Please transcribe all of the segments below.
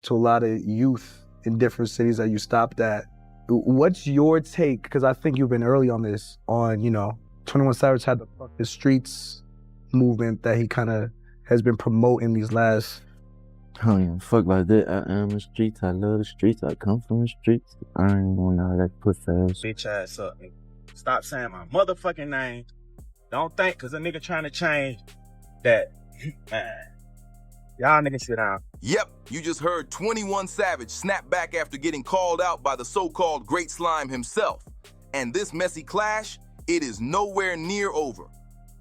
to a lot of youth in different cities that you stopped at. What's your take, because I think you've been early on this, on, 21 Savage had the Fuck the Streets movement that he kind of has been promoting these last... I don't even fuck about that. I am the streets, I love the streets, I come from the streets. I ain't gonna know that pussy ass. Bitch ass up, nigga. Stop saying my motherfucking name. Don't think, cause a nigga trying to change that, man. Y'all niggas sit down. Yep, you just heard 21 Savage snap back after getting called out by the so-called Great Slime himself. And this messy clash, it is nowhere near over.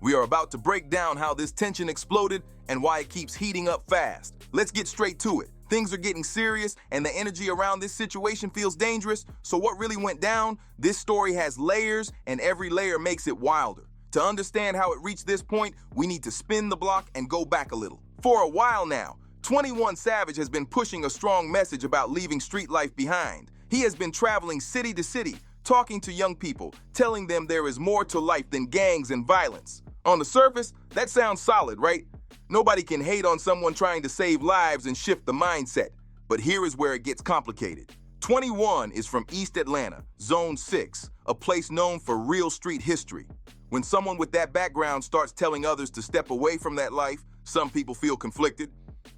We are about to break down how this tension exploded and why it keeps heating up fast. Let's get straight to it. Things are getting serious and the energy around this situation feels dangerous. So what really went down? This story has layers and every layer makes it wilder. To understand how it reached this point, we need to spin the block and go back a little. For a while now, 21 Savage has been pushing a strong message about leaving street life behind. He has been traveling city to city, talking to young people, telling them there is more to life than gangs and violence. On the surface, that sounds solid, right? Nobody can hate on someone trying to save lives and shift the mindset. But here is where it gets complicated. 21 is from East Atlanta, Zone 6, a place known for real street history. When someone with that background starts telling others to step away from that life, some people feel conflicted.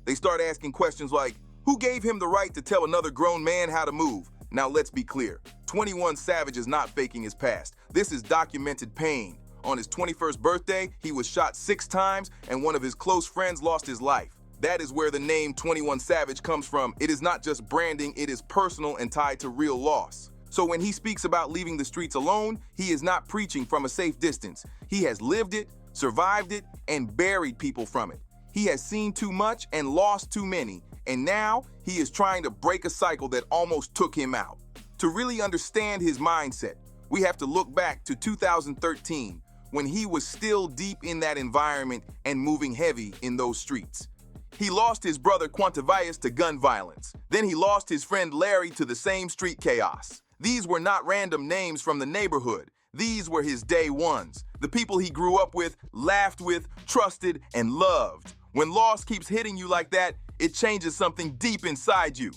They start asking questions like, who gave him the right to tell another grown man how to move? Now let's be clear, 21 Savage is not faking his past. This is documented pain. On his 21st birthday, he was shot 6 times and one of his close friends lost his life. That is where the name 21 Savage comes from. It is not just branding, it is personal and tied to real loss. So when he speaks about leaving the streets alone, he is not preaching from a safe distance. He has lived it, survived it, and buried people from it. He has seen too much and lost too many, and now he is trying to break a cycle that almost took him out. To really understand his mindset, we have to look back to 2013, when he was still deep in that environment and moving heavy in those streets. He lost his brother Quantavius to gun violence. Then he lost his friend Larry to the same street chaos. These were not random names from the neighborhood. These were his day ones, the people he grew up with, laughed with, trusted, and loved. When loss keeps hitting you like that, it changes something deep inside you.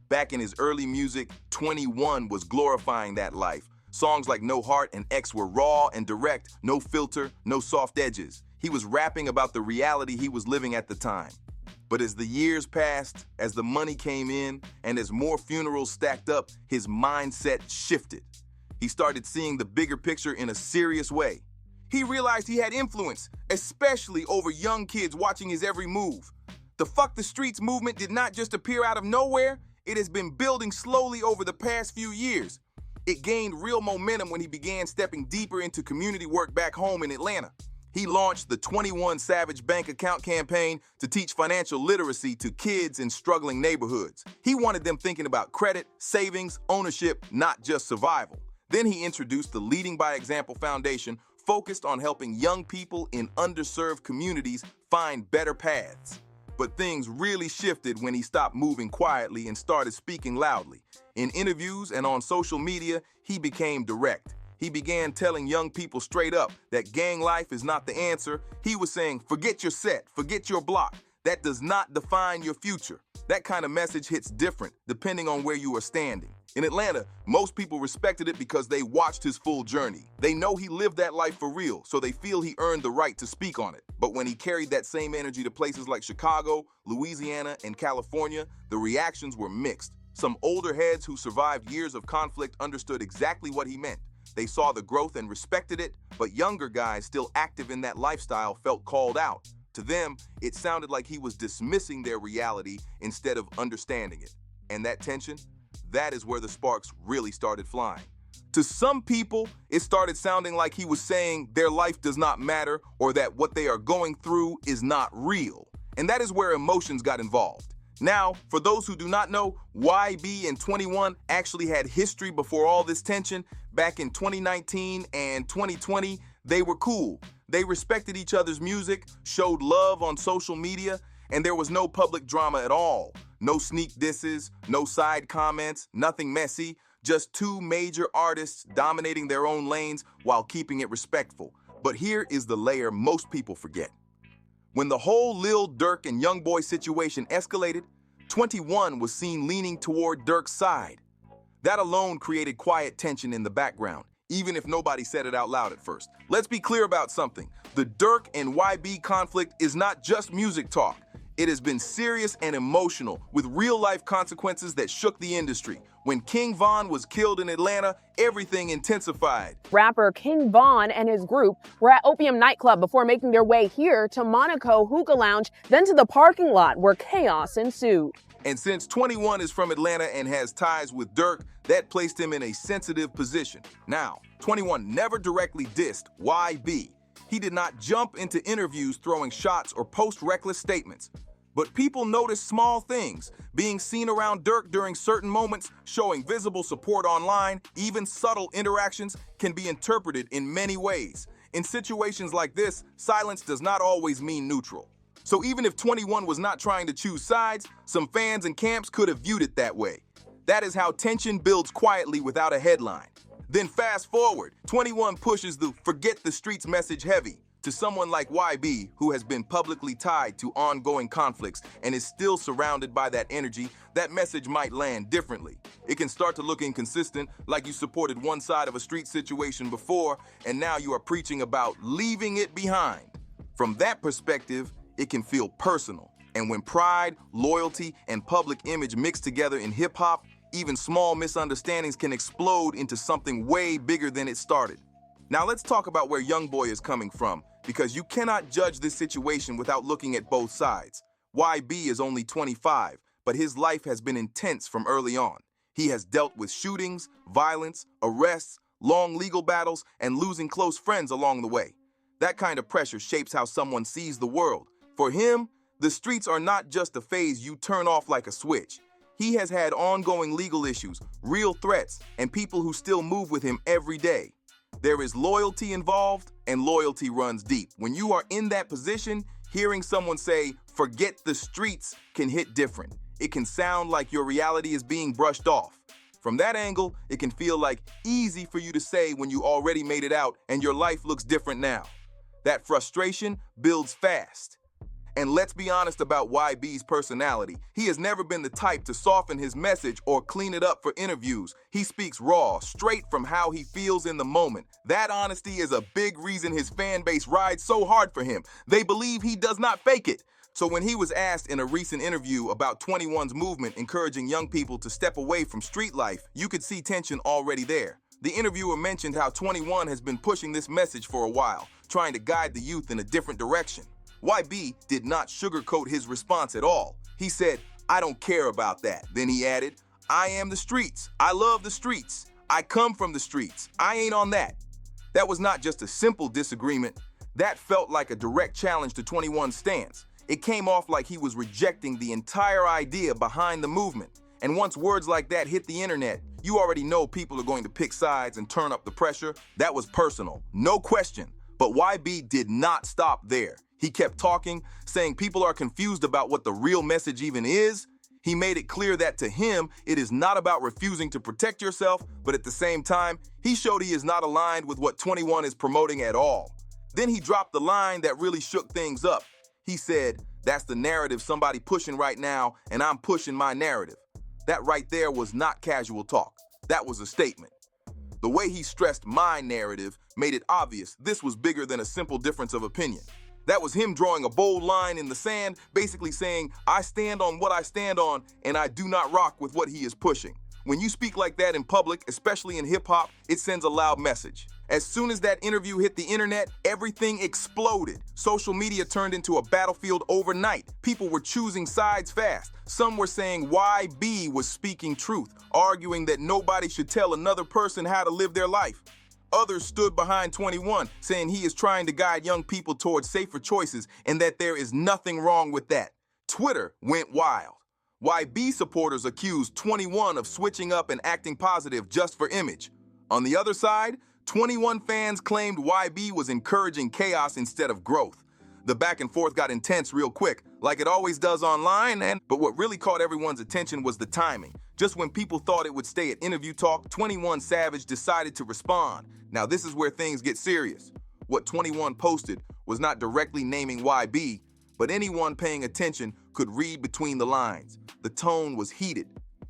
Back in his early music, 21 was glorifying that life. Songs like No Heart and X were raw and direct, no filter, no soft edges. He was rapping about the reality he was living at the time. But as the years passed, as the money came in, and as more funerals stacked up, his mindset shifted. He started seeing the bigger picture in a serious way. He realized he had influence, especially over young kids watching his every move. The Fuck the Streets movement did not just appear out of nowhere, it has been building slowly over the past few years. It gained real momentum when he began stepping deeper into community work back home in Atlanta. He launched the 21 Savage Bank Account campaign to teach financial literacy to kids in struggling neighborhoods. He wanted them thinking about credit, savings, ownership, not just survival. Then he introduced the Leading by Example Foundation, focused on helping young people in underserved communities find better paths. But things really shifted when he stopped moving quietly and started speaking loudly. In interviews and on social media, he became direct. He began telling young people straight up that gang life is not the answer. He was saying, forget your set, forget your block. That does not define your future. That kind of message hits different depending on where you are standing. In Atlanta, most people respected it because they watched his full journey. They know he lived that life for real, so they feel he earned the right to speak on it. But when he carried that same energy to places like Chicago, Louisiana, and California, the reactions were mixed. Some older heads who survived years of conflict understood exactly what he meant. They saw the growth and respected it, but younger guys still active in that lifestyle felt called out. To them, it sounded like he was dismissing their reality instead of understanding it. And that tension, that is where the sparks really started flying. To some people, it started sounding like he was saying their life does not matter or that what they are going through is not real. And that is where emotions got involved. Now, for those who do not know, YB and 21 actually had history before all this tension. Back in 2019 and 2020, they were cool. They respected each other's music, showed love on social media, and there was no public drama at all. No sneak disses, no side comments, nothing messy, just two major artists dominating their own lanes while keeping it respectful. But here is the layer most people forget. When the whole Lil Durk and YoungBoy situation escalated, 21 was seen leaning toward Dirk's side. That alone created quiet tension in the background, even if nobody said it out loud at first. Let's be clear about something. The Dirk and YB conflict is not just music talk. It has been serious and emotional, with real-life consequences that shook the industry. When King Von was killed in Atlanta, everything intensified. Rapper King Von and his group were at Opium nightclub before making their way here to Monaco Hookah Lounge, then to the parking lot where chaos ensued. And since 21 is from Atlanta and has ties with Dirk, that placed him in a sensitive position. Now, 21 never directly dissed YB. He did not jump into interviews throwing shots or post reckless statements. But people noticed small things, being seen around Dirk during certain moments, showing visible support online. Even subtle interactions can be interpreted in many ways. In situations like this, silence does not always mean neutral. So even if 21 was not trying to choose sides, some fans and camps could have viewed it that way. That is how tension builds quietly without a headline. Then fast forward, 21 pushes the "forget the streets" message heavy to someone like YB, who has been publicly tied to ongoing conflicts and is still surrounded by that energy. That message might land differently. It can start to look inconsistent, like you supported one side of a street situation before, and now you are preaching about leaving it behind. From that perspective, it can feel personal. And when pride, loyalty, and public image mix together in hip-hop, even small misunderstandings can explode into something way bigger than it started. Now let's talk about where YoungBoy is coming from, because you cannot judge this situation without looking at both sides. YB is only 25, but his life has been intense from early on. He has dealt with shootings, violence, arrests, long legal battles, and losing close friends along the way. That kind of pressure shapes how someone sees the world. For him, the streets are not just a phase you turn off like a switch. He has had ongoing legal issues, real threats, and people who still move with him every day. There is loyalty involved, and loyalty runs deep. When you are in that position, hearing someone say, "forget the streets," can hit different. It can sound like your reality is being brushed off. From that angle, it can feel like easy for you to say when you already made it out and your life looks different now. That frustration builds fast. And let's be honest about YB's personality. He has never been the type to soften his message or clean it up for interviews. He speaks raw, straight from how he feels in the moment. That honesty is a big reason his fan base rides so hard for him. They believe he does not fake it. So when he was asked in a recent interview about 21's movement encouraging young people to step away from street life, you could see tension already there. The interviewer mentioned how 21 has been pushing this message for a while, trying to guide the youth in a different direction. YB did not sugarcoat his response at all. He said, "I don't care about that." Then he added, "I am the streets. I love the streets. I come from the streets. I ain't on that." That was not just a simple disagreement. That felt like a direct challenge to 21's stance. It came off like he was rejecting the entire idea behind the movement. And once words like that hit the internet, you already know people are going to pick sides and turn up the pressure. That was personal, no question. But YB did not stop there. He kept talking, saying people are confused about what the real message even is. He made it clear that to him, it is not about refusing to protect yourself, but at the same time, he showed he is not aligned with what 21 is promoting at all. Then he dropped the line that really shook things up. He said, "That's the narrative somebody pushing right now, and I'm pushing my narrative." That right there was not casual talk. That was a statement. The way he stressed "my narrative" made it obvious this was bigger than a simple difference of opinion. That was him drawing a bold line in the sand, basically saying, "I stand on what I stand on, and I do not rock with what he is pushing." When you speak like that in public, especially in hip-hop, it sends a loud message. As soon as that interview hit the internet, everything exploded. Social media turned into a battlefield overnight. People were choosing sides fast. Some were saying YB was speaking truth, arguing that nobody should tell another person how to live their life. Others stood behind 21, saying he is trying to guide young people towards safer choices and that there is nothing wrong with that. Twitter went wild. YB supporters accused 21 of switching up and acting positive just for image. On the other side, 21 fans claimed YB was encouraging chaos instead of growth. The back and forth got intense real quick, like it always does online, but what really caught everyone's attention was the timing. Just when people thought it would stay at interview talk, 21 Savage decided to respond. Now this is where things get serious. What 21 posted was not directly naming YB, but anyone paying attention could read between the lines. The tone was heated.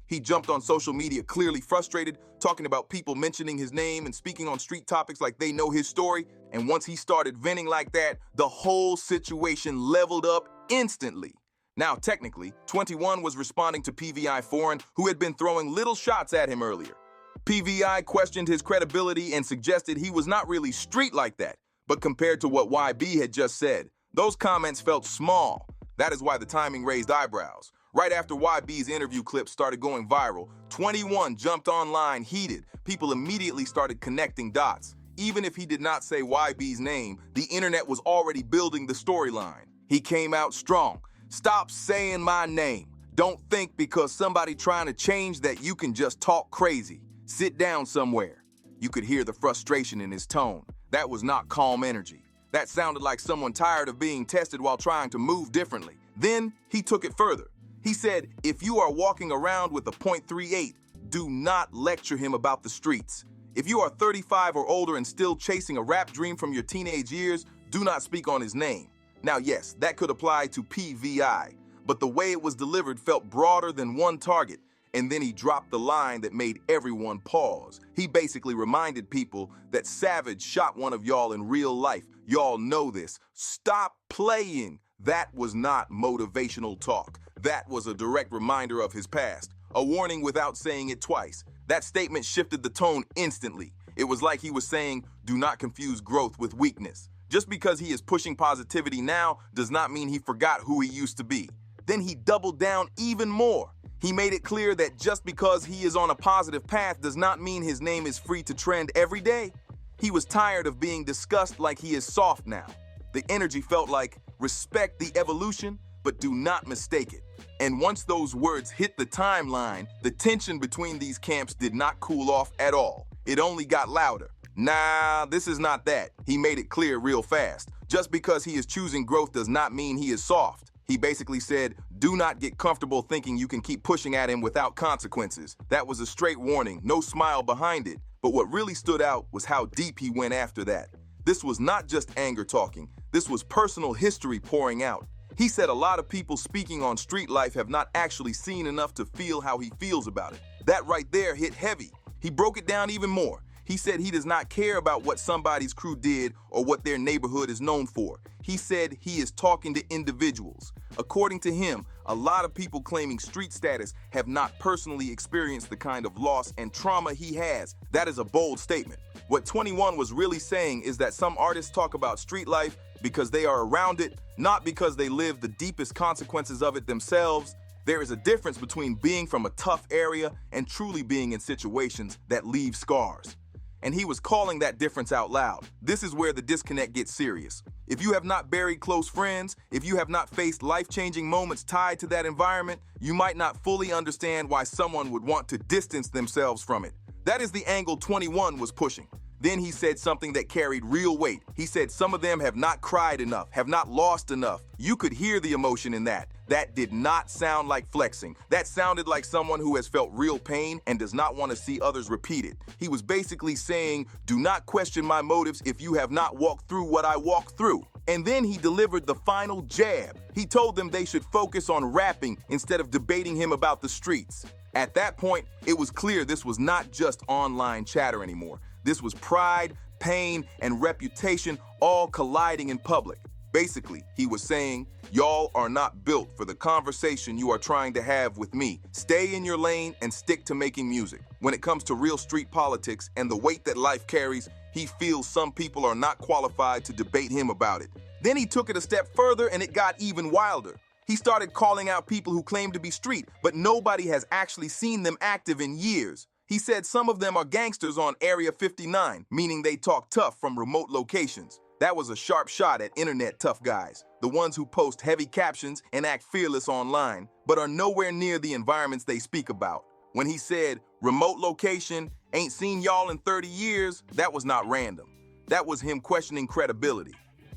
He jumped on social media clearly frustrated, talking about people mentioning his name and speaking on street topics like they know his story. And once he started venting like that, the whole situation leveled up instantly. Now, technically, 21 was responding to PVI Foreign, who had been throwing little shots at him earlier. PVI questioned his credibility and suggested he was not really street like that, but compared to what YB had just said, those comments felt small. That is why the timing raised eyebrows. Right after YB's interview clip started going viral, 21 jumped online heated. People immediately started connecting dots. Even if he did not say YB's name, the internet was already building the storyline. He came out strong. Stop saying my name. Don't think because somebody trying to change that you can just talk crazy. Sit down somewhere. You could hear the frustration in his tone. That was not calm energy. That sounded like someone tired of being tested while trying to move differently. Then he took it further. He said, if you are walking around with a .38, do not lecture him about the streets. If you are 35 or older and still chasing a rap dream from your teenage years, do not speak on his name. Now, yes, that could apply to PVI, but the way it was delivered felt broader than one target. And then he dropped the line that made everyone pause. He basically reminded people that Savage shot one of y'all in real life. Y'all know this. Stop playing. That was not motivational talk. That was a direct reminder of his past. A warning without saying it twice. That statement shifted the tone instantly. It was like he was saying, do not confuse growth with weakness. Just because he is pushing positivity now does not mean he forgot who he used to be. Then he doubled down even more. He made it clear that just because he is on a positive path does not mean his name is free to trend every day. He was tired of being discussed like he is soft now. The energy felt like, respect the evolution, but do not mistake it. And once those words hit the timeline, the tension between these camps did not cool off at all. It only got louder. Nah, this is not that. He made it clear real fast. Just because he is choosing growth does not mean he is soft. He basically said, do not get comfortable thinking you can keep pushing at him without consequences. That was a straight warning, no smile behind it. But what really stood out was how deep he went after that. This was not just anger talking. This was personal history pouring out. He said a lot of people speaking on street life have not actually seen enough to feel how he feels about it. That right there hit heavy. He broke it down even more. He said he does not care about what somebody's crew did or what their neighborhood is known for. He said he is talking to individuals. According to him, a lot of people claiming street status have not personally experienced the kind of loss and trauma he has. That is a bold statement. What 21 was really saying is that some artists talk about street life because they are around it, not because they live the deepest consequences of it themselves. There is a difference between being from a tough area and truly being in situations that leave scars. And he was calling that difference out loud. This is where the disconnect gets serious. If you have not buried close friends, if you have not faced life-changing moments tied to that environment, you might not fully understand why someone would want to distance themselves from it. That is the angle 21 was pushing. Then he said something that carried real weight. He said some of them have not cried enough, have not lost enough. You could hear the emotion in that. That did not sound like flexing. That sounded like someone who has felt real pain and does not want to see others repeat it. He was basically saying, do not question my motives if you have not walked through what I walked through. And then he delivered the final jab. He told them they should focus on rapping instead of debating him about the streets. At that point, it was clear this was not just online chatter anymore. This was pride, pain, and reputation all colliding in public. Basically, he was saying, y'all are not built for the conversation you are trying to have with me. Stay in your lane and stick to making music. When it comes to real street politics and the weight that life carries, he feels some people are not qualified to debate him about it. Then he took it a step further and it got even wilder. He started calling out people who claim to be street, but nobody has actually seen them active in years. He said some of them are gangsters on Area 59, meaning they talk tough from remote locations. That was a sharp shot at internet tough guys, the ones who post heavy captions and act fearless online, but are nowhere near the environments they speak about. When he said, remote location, ain't seen y'all in 30 years, that was not random. That was him questioning credibility.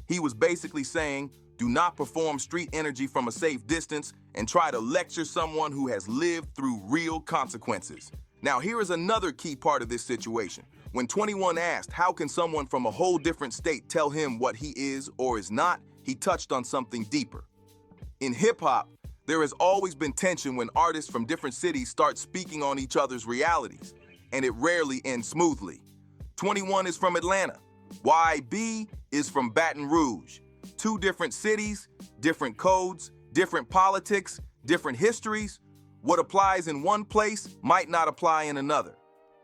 He was basically saying, do not perform street energy from a safe distance and try to lecture someone who has lived through real consequences. Now, here is another key part of this situation. When 21 asked how can someone from a whole different state tell him what he is or is not, he touched on something deeper. In hip-hop, there has always been tension when artists from different cities start speaking on each other's realities, and it rarely ends smoothly. 21 is from Atlanta. YB is from Baton Rouge. Two different cities, different codes, different politics, different histories. What applies in one place might not apply in another.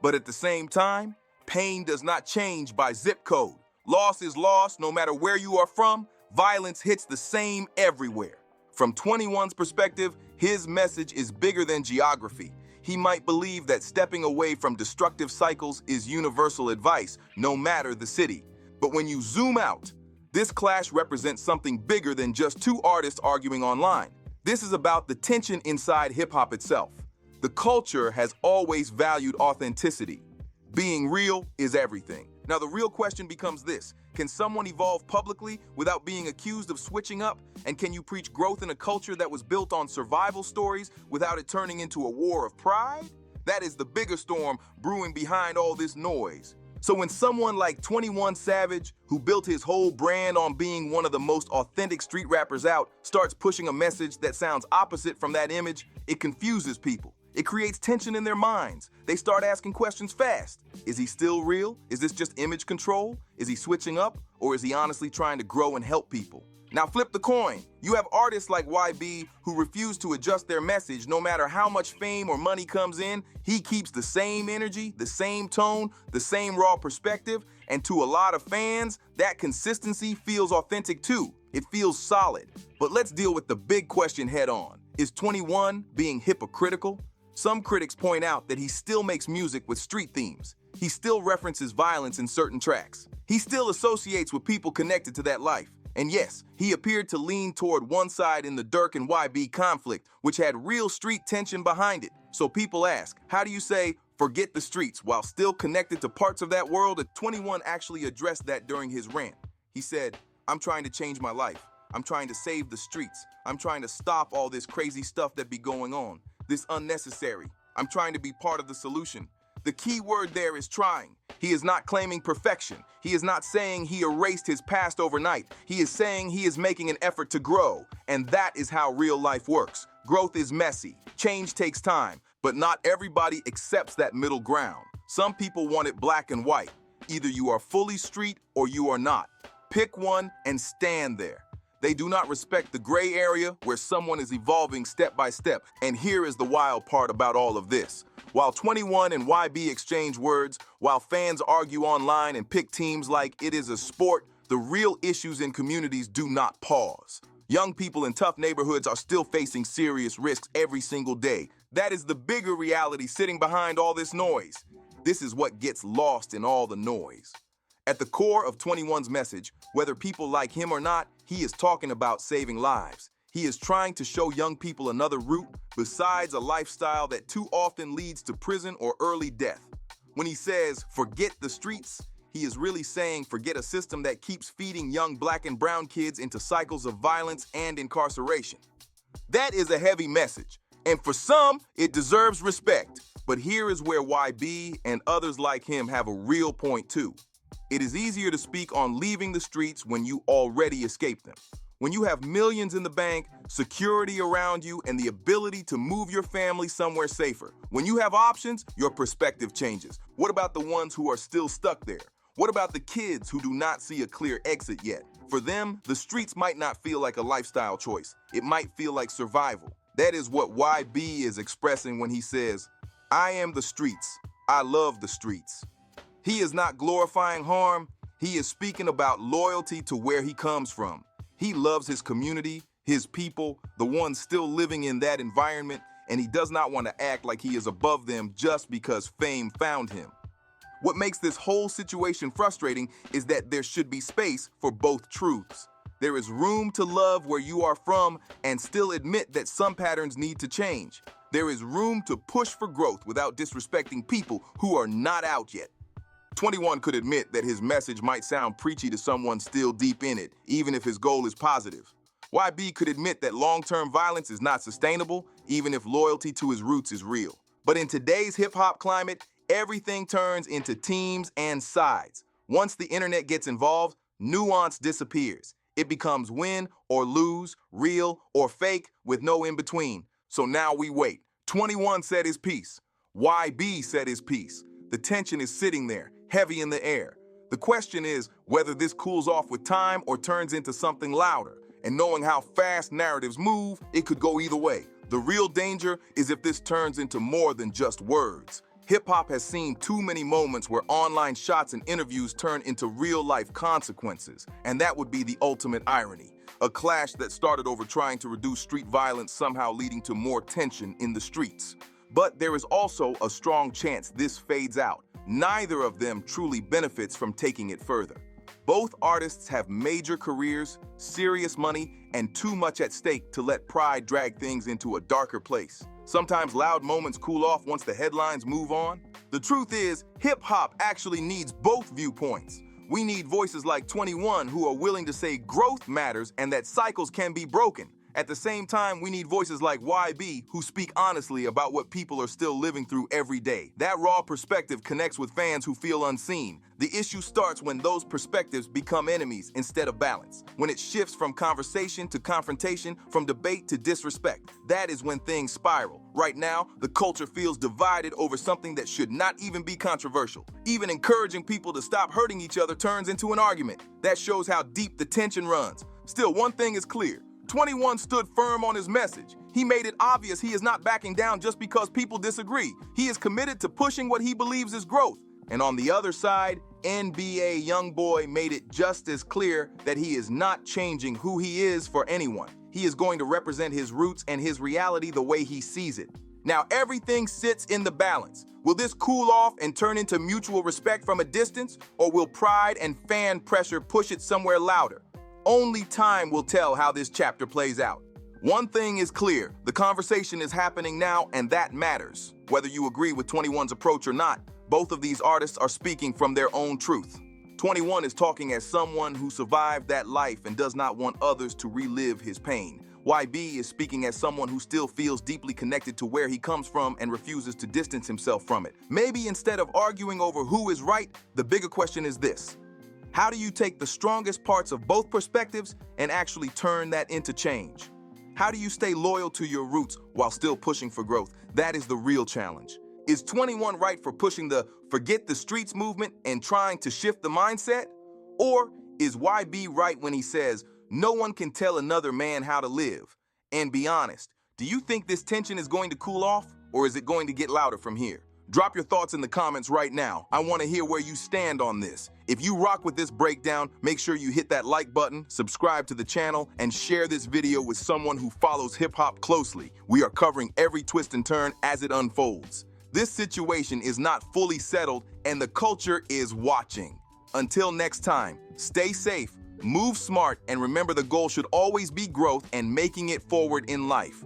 But at the same time, pain does not change by zip code. Loss is loss no matter where you are from. Violence hits the same everywhere. From 21's perspective, his message is bigger than geography. He might believe that stepping away from destructive cycles is universal advice, no matter the city. But when you zoom out, this clash represents something bigger than just two artists arguing online. This is about the tension inside hip-hop itself. The culture has always valued authenticity. Being real is everything. Now the real question becomes this: can someone evolve publicly without being accused of switching up? And can you preach growth in a culture that was built on survival stories without it turning into a war of pride? That is the bigger storm brewing behind all this noise. So when someone like 21 Savage, who built his whole brand on being one of the most authentic street rappers out, starts pushing a message that sounds opposite from that image, it confuses people. It creates tension in their minds. They start asking questions fast. Is he still real? Is this just image control? Is he switching up? Or is he honestly trying to grow and help people? Now flip the coin. You have artists like YB who refuse to adjust their message no matter how much fame or money comes in. He keeps the same energy, the same tone, the same raw perspective, and to a lot of fans, that consistency feels authentic too. It feels solid. But let's deal with the big question head on. Is 21 being hypocritical? Some critics point out that he still makes music with street themes. He still references violence in certain tracks. He still associates with people connected to that life. And yes, he appeared to lean toward one side in the Durk and YB conflict, which had real street tension behind it. So people ask, how do you say, forget the streets, while still connected to parts of that world? 21 actually addressed that during his rant. He said, I'm trying to change my life. I'm trying to save the streets. I'm trying to stop all this crazy stuff that be going on. This unnecessary. I'm trying to be part of the solution. The key word there is trying. He is not claiming perfection. He is not saying he erased his past overnight. He is saying he is making an effort to grow. And that is how real life works. Growth is messy. Change takes time. But not everybody accepts that middle ground. Some people want it black and white. Either you are fully street or you are not. Pick one and stand there. They do not respect the gray area where someone is evolving step by step. And here is the wild part about all of this. While 21 and YB exchange words, while fans argue online and pick teams like it is a sport, the real issues in communities do not pause. Young people in tough neighborhoods are still facing serious risks every single day. That is the bigger reality sitting behind all this noise. This is what gets lost in all the noise. At the core of 21's message, whether people like him or not, he is talking about saving lives. He is trying to show young people another route besides a lifestyle that too often leads to prison or early death. When he says, forget the streets, he is really saying forget a system that keeps feeding young black and brown kids into cycles of violence and incarceration. That is a heavy message, and for some, it deserves respect. But here is where YB and others like him have a real point too. It is easier to speak on leaving the streets when you already escaped them. When you have millions in the bank, security around you, and the ability to move your family somewhere safer. When you have options, your perspective changes. What about the ones who are still stuck there? What about the kids who do not see a clear exit yet? For them, the streets might not feel like a lifestyle choice. It might feel like survival. That is what YB is expressing when he says, I am the streets. I love the streets. He is not glorifying harm. He is speaking about loyalty to where he comes from. He loves his community, his people, the ones still living in that environment, and he does not want to act like he is above them just because fame found him. What makes this whole situation frustrating is that there should be space for both truths. There is room to love where you are from and still admit that some patterns need to change. There is room to push for growth without disrespecting people who are not out yet. 21 could admit that his message might sound preachy to someone still deep in it, even if his goal is positive. YB could admit that long-term violence is not sustainable, even if loyalty to his roots is real. But in today's hip-hop climate, everything turns into teams and sides. Once the internet gets involved, nuance disappears. It becomes win or lose, real or fake, with no in-between. So now we wait. 21 said his piece. YB said his piece. The tension is sitting there, heavy in the air. The question is whether this cools off with time or turns into something louder. And knowing how fast narratives move, it could go either way. The real danger is if this turns into more than just words. Hip-hop has seen too many moments where online shots and interviews turn into real-life consequences, and that would be the ultimate irony. A clash that started over trying to reduce street violence somehow leading to more tension in the streets. But there is also a strong chance this fades out. Neither of them truly benefits from taking it further. Both artists have major careers, serious money, and too much at stake to let pride drag things into a darker place. Sometimes loud moments cool off once the headlines move on. The truth is, hip-hop actually needs both viewpoints. We need voices like 21 who are willing to say growth matters and that cycles can be broken. At the same time, we need voices like YB who speak honestly about what people are still living through every day. That raw perspective connects with fans who feel unseen. The issue starts when those perspectives become enemies instead of balance. When it shifts from conversation to confrontation, from debate to disrespect. That is when things spiral. Right now, the culture feels divided over something that should not even be controversial. Even encouraging people to stop hurting each other turns into an argument. That shows how deep the tension runs. Still, one thing is clear. 21 stood firm on his message. He made it obvious he is not backing down just because people disagree. He is committed to pushing what he believes is growth. And on the other side, NBA YoungBoy made it just as clear that he is not changing who he is for anyone. He is going to represent his roots and his reality the way he sees it. Now everything sits in the balance. Will this cool off and turn into mutual respect from a distance, or will pride and fan pressure push it somewhere louder? Only time will tell how this chapter plays out. One thing is clear, the conversation is happening now, and that matters. Whether you agree with 21's approach or not, both of these artists are speaking from their own truth. 21 is talking as someone who survived that life and does not want others to relive his pain. YB is speaking as someone who still feels deeply connected to where he comes from and refuses to distance himself from it. Maybe instead of arguing over who is right, the bigger question is this. How do you take the strongest parts of both perspectives and actually turn that into change? How do you stay loyal to your roots while still pushing for growth? That is the real challenge. Is 21 right for pushing the forget the streets movement and trying to shift the mindset? Or is YB right when he says, no one can tell another man how to live? And be honest, do you think this tension is going to cool off, or is it going to get louder from here? Drop your thoughts in the comments right now. I want to hear where you stand on this. If you rock with this breakdown, make sure you hit that like button, subscribe to the channel, and share this video with someone who follows hip-hop closely. We are covering every twist and turn as it unfolds. This situation is not fully settled, and the culture is watching. Until next time, stay safe, move smart, and remember the goal should always be growth and making it forward in life.